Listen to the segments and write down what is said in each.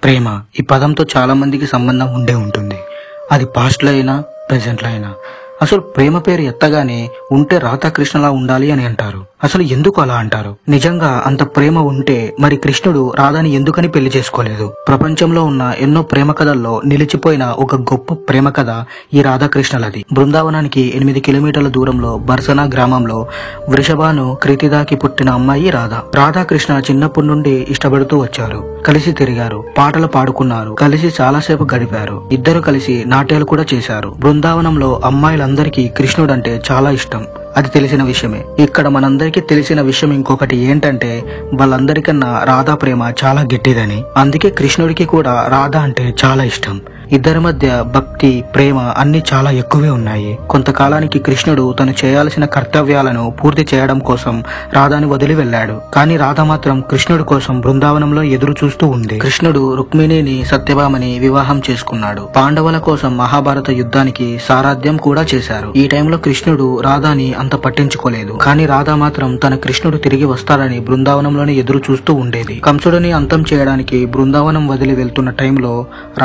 ప్రేమ ఈ పదంతో చాలా మందికి సంబంధం ఉండే ఉంటుంది. అది పాస్ట్ లో అయినా ప్రెసెంట్ లో అయినా. అసలు ప్రేమ పేరు ఎత్తగానే ఉంటే రాధాకృష్ణలా ఉండాలి అని అంటారు. అసలు ఎందుకు అలా అంటారు? నిజంగా అంత ప్రేమ ఉంటే మరి కృష్ణుడు రాధాని ఎందుకని పెళ్లి చేసుకోలేదు? ప్రపంచంలో ఉన్న ఎన్నో ప్రేమ కథల్లో నిలిచిపోయిన ఒక గొప్ప ప్రేమ కథ ఈ రాధాకృష్ణలది. బృందావనానికి 8 కిలోమీటర్ల దూరంలో బర్సనా గ్రామంలో వృషభాను కృతిదాకి పుట్టిన అమ్మాయి రాధ. రాధాకృష్ణ చిన్నప్పటి నుండి ఇష్టపడుతూ వచ్చారు. కలిసి తిరిగారు, పాటలు పాడుకున్నారు, కలిసి చాలాసేపు గడిపారు. ఇద్దరు కలిసి నాట్యాలు కూడా చేశారు. బృందావనంలో అమ్మాయిలందరికీ కృష్ణుడంటే చాలా ఇష్టం. అది తెలిసిన విషయమే. ఇక్కడ మనందరికీ తెలిసిన విషయం ఇంకొకటి ఏంటంటే వాళ్ళందరికన్నా రాధా ప్రేమ చాలా గట్టిదని. అందుకే కృష్ణుడికి కూడా రాధ అంటే చాలా ఇష్టం. ఇద్దరి మధ్య భక్తి, ప్రేమ అన్ని చాలా ఎక్కువే ఉన్నాయి. కొంతకాలానికి కృష్ణుడు తను చేయాల్సిన కర్తవ్యాలను పూర్తి చేయడం కోసం రాధాని వదిలి వెళ్లాడు. కానీ రాధ మాత్రం కృష్ణుడి కోసం బృందావనంలో ఎదురు చూస్తూ ఉంది. కృష్ణుడు రుక్మిణిని సత్యభామని వివాహం చేసుకున్నాడు. పాండవుల కోసం మహాభారత యుద్ధానికి సారథ్యం కూడా చేశారు. ఈ టైంలో కృష్ణుడు రాధాని అంత పట్టించుకోలేదు. కానీ రాధ మాత్రం తన కృష్ణుడు తిరిగి వస్తాడని బృందావనంలోనే ఎదురు చూస్తూ ఉండేది. కంసుడిని అంతం చేయడానికి బృందావనం వదిలి వెళ్తున్న టైంలో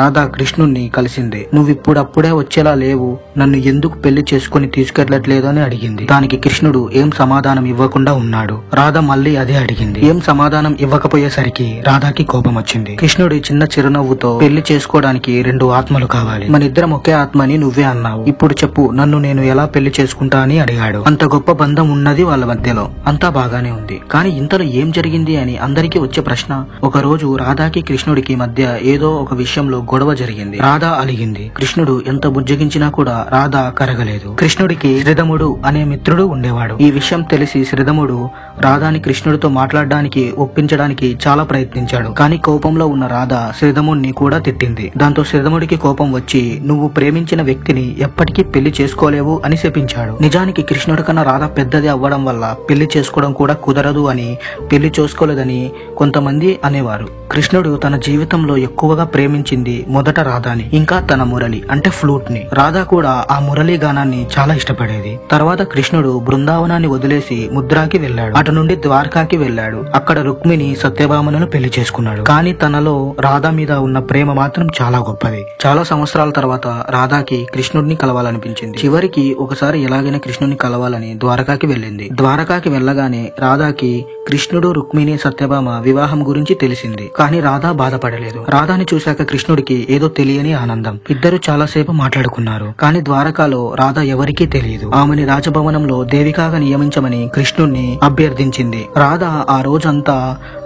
రాధ కృష్ణుడిని కలిసింది. నువ్విప్పుడప్పుడే వచ్చేలా లేవు, నన్ను ఎందుకు పెళ్లి చేసుకుని తీసుకెళ్లట్లేదు అని అడిగింది. దానికి కృష్ణుడు ఏం సమాధానం ఇవ్వకుండా ఉన్నాడు. రాధ మళ్ళీ అదే అడిగింది. ఏం సమాధానం ఇవ్వకపోయేసరికి రాధాకి కోపం వచ్చింది. కృష్ణుడి చిన్న చిరునవ్వుతో పెళ్లి చేసుకోవడానికి 2 ఆత్మలు కావాలి, మనిద్దరం ఒకే ఆత్మని నువ్వే అన్నావు, ఇప్పుడు చెప్పు నన్ను నేను ఎలా పెళ్లి చేసుకుంటా అని అడిగాడు. అంత గొప్ప బంధం ఉన్నది వాళ్ళ మధ్యలో. అంతా బాగానే ఉంది. కానీ ఇంతలో ఏం జరిగింది అని అందరికీ వచ్చే ప్రశ్న. ఒక రోజు రాధాకి కృష్ణుడికి మధ్య ఏదో ఒక విషయంలో గొడవ జరిగింది. రాధ అలిగింది. కృష్ణుడు ఎంత బుజ్జగించినా కూడా రాధ కరగలేదు. కృష్ణుడికి శ్రీధముడు అనే మిత్రుడు ఉండేవాడు. ఈ విషయం తెలిసి శ్రీధముడు రాధాని కృష్ణుడితో మాట్లాడడానికి ఒప్పించడానికి చాలా ప్రయత్నించాడు. కానీ కోపంలో ఉన్న రాధ శ్రీధముడిని కూడా తిట్టింది. దాంతో శ్రీధముడికి కోపం వచ్చి నువ్వు ప్రేమించిన వ్యక్తిని ఎప్పటికీ పెళ్లి చేసుకోలేవు అని శపించాడు. నిజానికి కృష్ణుడి కన్నా రాధ పెద్దది అవ్వడం వల్ల పెళ్లి చేసుకోవడం కూడా కుదరదు అని, పెళ్లి చేసుకోలేదని కొంతమంది అనేవారు. కృష్ణుడు తన జీవితంలో ఎక్కువగా ప్రేమించింది మొదట రాధాని, ఇంకా తన మురళి అంటే ఫ్లూట్ ని. రాధ కూడా ఆ మురళీ గానాన్ని చాలా ఇష్టపడేది. తర్వాత కృష్ణుడు బృందావనాన్ని వదిలేసి ముద్రాకి వెళ్లాడు. అటు నుండి ద్వారకాకి వెళ్లాడు. అక్కడ రుక్మిణి సత్యభామలను పెళ్లి చేసుకున్నాడు. కానీ తనలో రాధ మీద ఉన్న ప్రేమ మాత్రం చాలా గొప్పది. చాలా సంవత్సరాల తర్వాత రాధాకి కృష్ణుడిని కలవాలనిపించింది. చివరికి ఒకసారి ఎలాగైనా కృష్ణుడిని కలవాలని ద్వారకాకి వెళ్ళింది. ద్వారకాకి వెళ్ళగానే రాధాకి కృష్ణుడు, రుక్మిణి, సత్యభామ వివాహం గురించి తెలిసింది. కానీ రాధ బాధపడలేదు. రాధాని చూశాక కృష్ణుడికి ఏదో తెలియని ఆనందం. ఇద్దరు చాలాసేపు మాట్లాడుకున్నారు. కానీ ద్వారకాలో రాధ ఎవరికీ తెలియదు. ఆమెని రాజభవనంలో దేవికాగా నియమించమని కృష్ణుడిని అభ్యర్థించింది. రాధ ఆ రోజంతా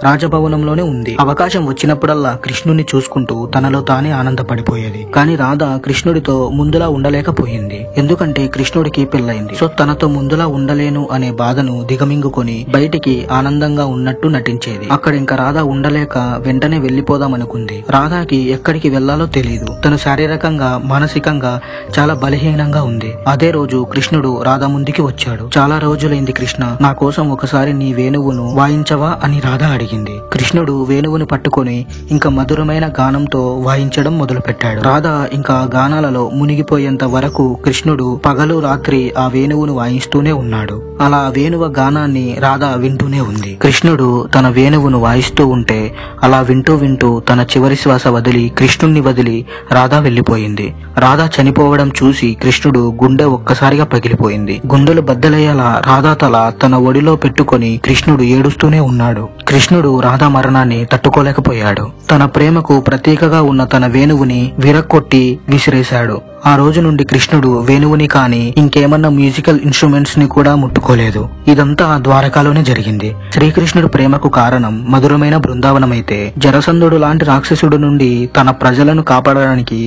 రాజభవనంలోనే ఉంది. అవకాశం వచ్చినప్పుడల్లా కృష్ణుడిని చూసుకుంటూ తనలో తానే ఆనందపడిపోయేది. కానీ రాధ కృష్ణుడితో ముందులా ఉండలేకపోయింది. ఎందుకంటే కృష్ణుడికి పెళ్లైంది. సో తనతో ముందులా ఉండలేను అనే బాధను దిగమింగుకొని బయటికి ఆనందంగా ఉన్నట్టు నటించేది. అక్కడ ఇంకా రాధ ఉండలేక వెంటనే వెళ్లిపోదామనుకుంది. రాధాకి ఎక్కడికి వెళ్లాలో తెలియదు. తను శారీరకంగా, మానసికంగా చాలా బలహీనంగా ఉంది. అదే రోజు కృష్ణుడు రాధ ముందుకి వచ్చాడు. చాలా రోజులైంది కృష్ణ, నా కోసం ఒకసారి నీ వేణువును వాయించవా అని రాధ అడిగింది. కృష్ణుడు వేణువుని పట్టుకొని ఇంకా మధురమైన గానంతో వాయించడం మొదలు పెట్టాడు. రాధ ఇంకా గానాలలో మునిగిపోయేంత వరకు కృష్ణుడు పగలు రాత్రి ఆ వేణువును వాయిస్తూనే ఉన్నాడు. అలా వేణువ గానాన్ని రాధ వింటూనే ఉంది. కృష్ణుడు తన వేణువును వాయిస్తూ ఉంటే అలా వింటూ వింటూ తన చివరి శ్వాస వదిలి కృష్ణుణ్ణి వదిలి రాధ వెళ్లిపోయింది. రాధ చనిపోవడం చూసి కృష్ణుడు గుండె ఒక్కసారిగా పగిలిపోయింది. గుండెలు బద్దలయ్యేలా రాధ తల తన ఒడిలో పెట్టుకొని కృష్ణుడు ఏడుస్తూనే ఉన్నాడు. కృష్ణుడు రాధ మరణాన్ని తట్టుకోలేకపోయాడు. తన ప్రేమకు ప్రతీకగా ఉన్న తన వేణువుని విరక్కొట్టి విసిరేశాడు. ఆ రోజు నుండి కృష్ణుడు వేణువుని కాని ఇంకేమన్నా మ్యూజికల్ ఇన్స్ట్రుమెంట్స్ ని కూడా ముట్టుకోలేదు. ఇదంతా ద్వారకాలోనే జరిగింది. శ్రీకృష్ణుడు ప్రేమకు కారణం మధురమైన బృందావనమైతే జరసంధుడు లాంటి రాక్షసుడు నుండి తన ప్రజలను కాపాడడానికి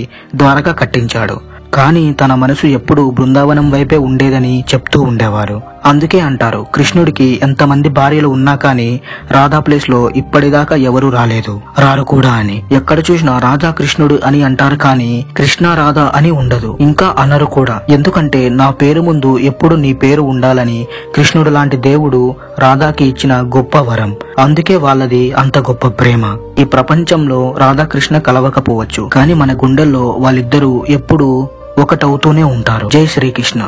ద్వారక కట్టించాడు. కానీ తన మనసు ఎప్పుడూ బృందావనం వైపే ఉండేదని చెప్తూ ఉండేవారు. అందుకే అంటారు కృష్ణుడికి ఎంతమంది భార్యలు ఉన్నా కానీ రాధా ప్లేస్ లో ఇప్పటిదాకా ఎవరూ రాలేదు, రారు కూడా అని. ఎక్కడ చూసినా రాధా కృష్ణుడు అని అంటారు కానీ కృష్ణ రాధ అని ఉండదు, ఇంకా అనరు కూడా. ఎందుకంటే నా పేరు ముందు ఎప్పుడు నీ పేరు ఉండాలని కృష్ణుడు లాంటి దేవుడు రాధాకి ఇచ్చిన గొప్ప వరం. అందుకే వాళ్ళది అంత గొప్ప ప్రేమ. ఈ ప్రపంచంలో రాధాకృష్ణ కలవకపోవచ్చు, కానీ మన గుండెల్లో వాళ్ళిద్దరూ ఎప్పుడూ ఒకటవుతూనే ఉంటారు. జై శ్రీకృష్ణ.